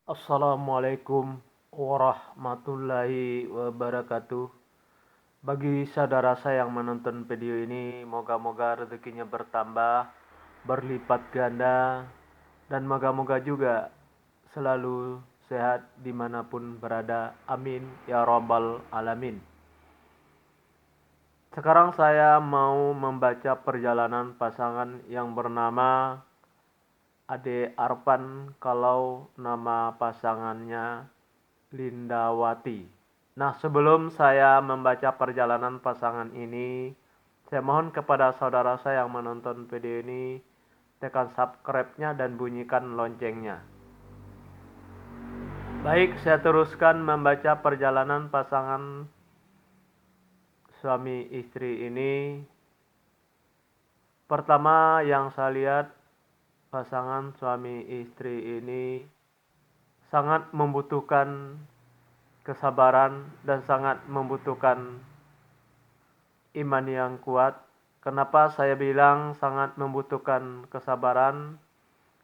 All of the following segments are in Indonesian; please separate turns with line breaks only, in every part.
Assalamualaikum warahmatullahi wabarakatuh. Bagi saudara saya yang menonton video ini, moga-moga rezekinya bertambah, berlipat ganda, dan moga-moga juga selalu sehat dimanapun berada. Amin ya robbal alamin. Sekarang saya mau membaca perjalanan pasangan yang bernama Ade Arpan kalau nama pasangannya Lindawati. Nah, sebelum saya membaca perjalanan pasangan ini, saya mohon kepada saudara saya yang menonton video ini, tekan subscribe-nya dan bunyikan loncengnya. Baik, saya teruskan membaca perjalanan pasangan suami istri ini. Pertama yang saya lihat, pasangan suami istri ini sangat membutuhkan kesabaran dan sangat membutuhkan iman yang kuat. Kenapa saya bilang sangat membutuhkan kesabaran?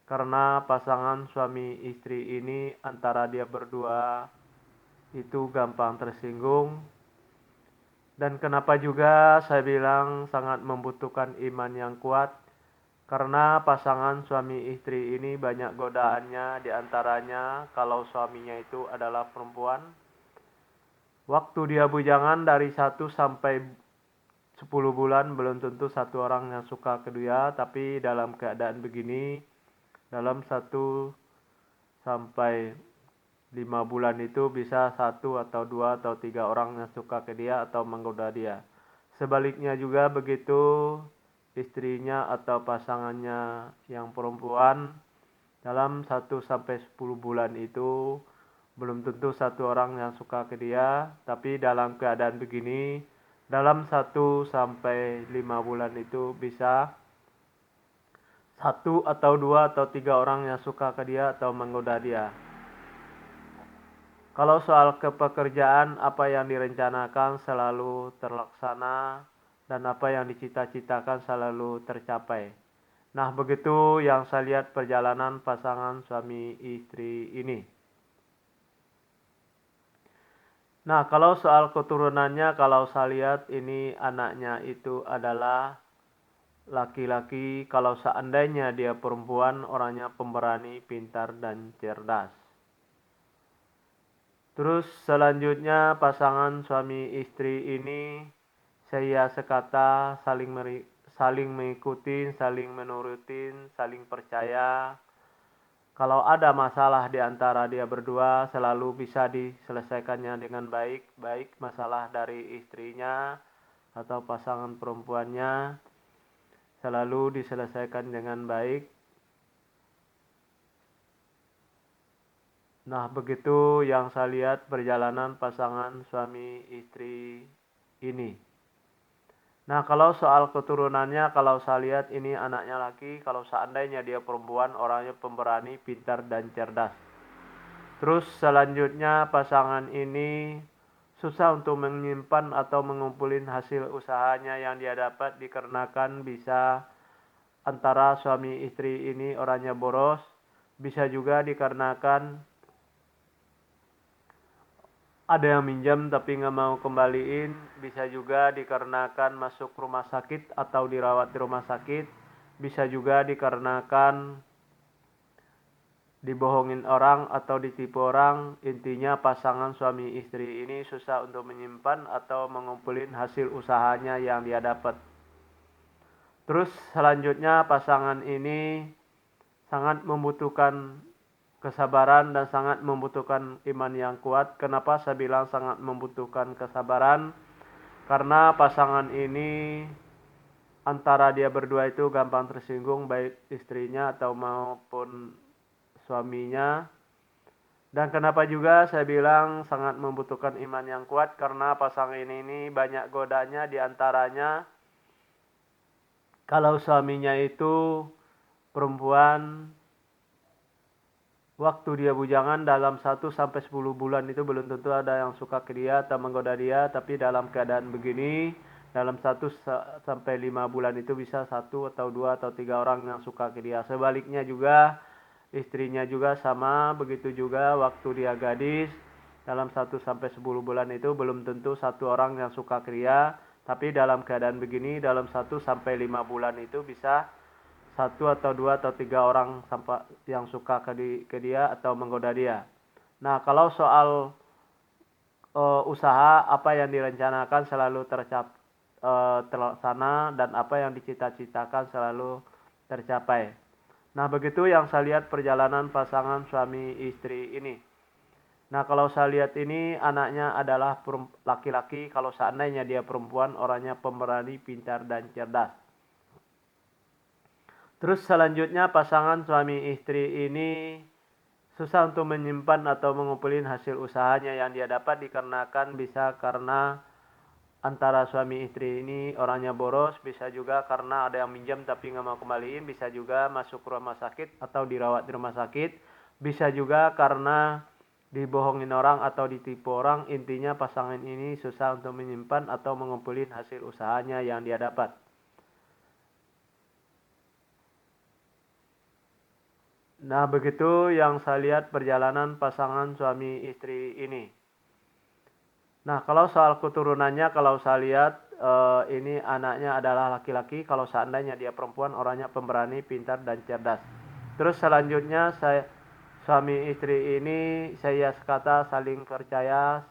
Karena pasangan suami istri ini antara dia berdua itu gampang tersinggung. Dan kenapa juga saya bilang sangat membutuhkan iman yang kuat? Karena pasangan suami istri ini banyak godaannya, diantaranya kalau suaminya itu adalah perempuan. Waktu dia bujangan dari 1 sampai 10 bulan belum tentu satu orang yang suka ke dia, tapi dalam keadaan begini, dalam 1 sampai 5 bulan itu bisa 1 atau 2 atau 3 orang yang suka ke dia atau menggoda dia. Sebaliknya juga begitu, istrinya atau pasangannya yang perempuan dalam 1 sampai 10 bulan itu belum tentu satu orang yang suka ke dia, tapi dalam keadaan begini, dalam 1 sampai 5 bulan itu bisa 1 atau 2 atau 3 orang yang suka ke dia atau menggoda dia. Kalau soal kepekerjaan, apa yang direncanakan selalu terlaksana dan apa yang dicita-citakan selalu tercapai. Nah, begitu yang saya lihat perjalanan pasangan suami istri ini. Nah, kalau soal keturunannya, kalau saya lihat ini anaknya itu adalah laki-laki. Kalau seandainya dia perempuan, orangnya pemberani, pintar, dan cerdas. Terus selanjutnya pasangan suami istri ini saya sekata saling mengikuti, saling menurutin, saling percaya. Kalau ada masalah di antara dia berdua selalu bisa diselesaikannya dengan baik, baik masalah dari istrinya atau pasangan perempuannya selalu diselesaikan dengan baik. Nah, begitu yang saya lihat perjalanan pasangan suami istri ini. Nah, kalau soal keturunannya, kalau saya lihat ini anaknya laki, kalau seandainya dia perempuan, orangnya pemberani, pintar, dan cerdas. Terus selanjutnya pasangan ini susah untuk menyimpan atau mengumpulin hasil usahanya yang dia dapat dikarenakan bisa antara suami istri ini orangnya boros, bisa juga dikarenakan ada yang minjam tapi nggak mau kembaliin, bisa juga dikarenakan masuk rumah sakit atau dirawat di rumah sakit, bisa juga dikarenakan dibohongin orang atau ditipu orang. Intinya pasangan suami istri ini susah untuk menyimpan atau mengumpulin hasil usahanya yang dia dapat. Terus selanjutnya pasangan ini sangat membutuhkan kesabaran dan sangat membutuhkan iman yang kuat. Kenapa saya bilang sangat membutuhkan kesabaran? Karena pasangan ini antara dia berdua itu gampang tersinggung, baik istrinya atau maupun suaminya. Dan kenapa juga saya bilang sangat membutuhkan iman yang kuat? Karena pasangan ini banyak godanya, diantaranya kalau suaminya itu perempuan, waktu dia bujangan dalam 1 sampai 10 bulan itu belum tentu ada yang suka ke dia atau menggoda dia, tapi dalam keadaan begini, dalam 1 sampai 5 bulan itu bisa 1 atau 2 atau 3 orang yang suka ke dia. Sebaliknya juga istrinya juga sama, begitu juga waktu dia gadis, dalam 1-10 bulan itu belum tentu satu orang yang suka ke dia, tapi dalam keadaan begini, dalam 1-5 bulan itu bisa 1 atau 2 atau 3 orang yang suka ke dia atau menggoda dia. Nah, kalau soal usaha, apa yang direncanakan selalu terlaksana, dan apa yang dicita-citakan selalu tercapai. Nah, begitu yang saya lihat perjalanan pasangan suami istri ini. Nah, kalau saya lihat ini anaknya adalah laki-laki, kalau seandainya dia perempuan, orangnya pemberani, pintar, dan cerdas. Terus selanjutnya pasangan suami istri ini susah untuk menyimpan atau mengumpulin hasil usahanya yang dia dapat, dikarenakan bisa karena antara suami istri ini orangnya boros, bisa juga karena ada yang minjam tapi nggak mau kembaliin, bisa juga masuk rumah sakit atau dirawat di rumah sakit, bisa juga karena dibohongin orang atau ditipu orang. Intinya pasangan ini susah untuk menyimpan atau mengumpulin hasil usahanya yang dia dapat. Nah, begitu yang saya lihat perjalanan pasangan suami istri ini. Nah, kalau soal keturunannya, kalau saya lihat ini anaknya adalah laki-laki, kalau seandainya dia perempuan, orangnya pemberani, pintar, dan cerdas. Terus selanjutnya suami istri ini saya kata saling percaya,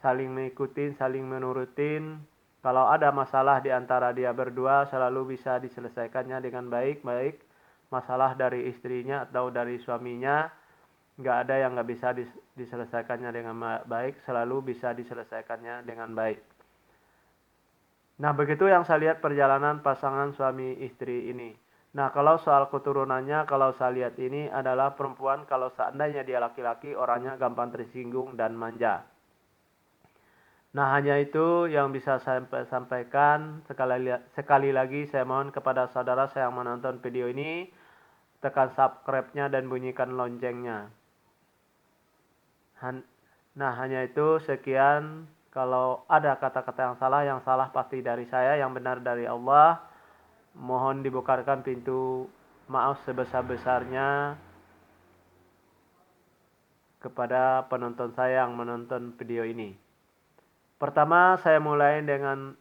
saling mengikuti, saling menurutin. Kalau ada masalah di antara dia berdua, selalu bisa diselesaikannya dengan baik-baik. Masalah dari istrinya atau dari suaminya, nggak ada yang nggak bisa diselesaikannya dengan baik, selalu bisa diselesaikannya dengan baik. Nah, begitu yang saya lihat perjalanan pasangan suami istri ini. Nah, kalau soal keturunannya, kalau saya lihat ini adalah perempuan, kalau seandainya dia laki-laki, orangnya gampang tersinggung dan manja. Nah, hanya itu yang bisa saya sampaikan. Sekali lagi saya mohon kepada saudara saya yang menonton video ini, tekan subscribe-nya dan bunyikan loncengnya. Nah, hanya itu, sekian. Kalau ada kata-kata yang salah pasti dari saya, yang benar dari Allah. Mohon dibukakan pintu maaf sebesar-besarnya kepada penonton saya yang menonton video ini. Pertama, saya mulai dengan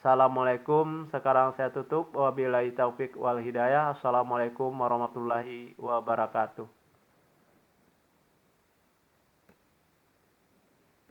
Assalamualaikum. Sekarang saya tutup. Wabillahi taufik wal hidayah. Assalamualaikum warahmatullahi wabarakatuh.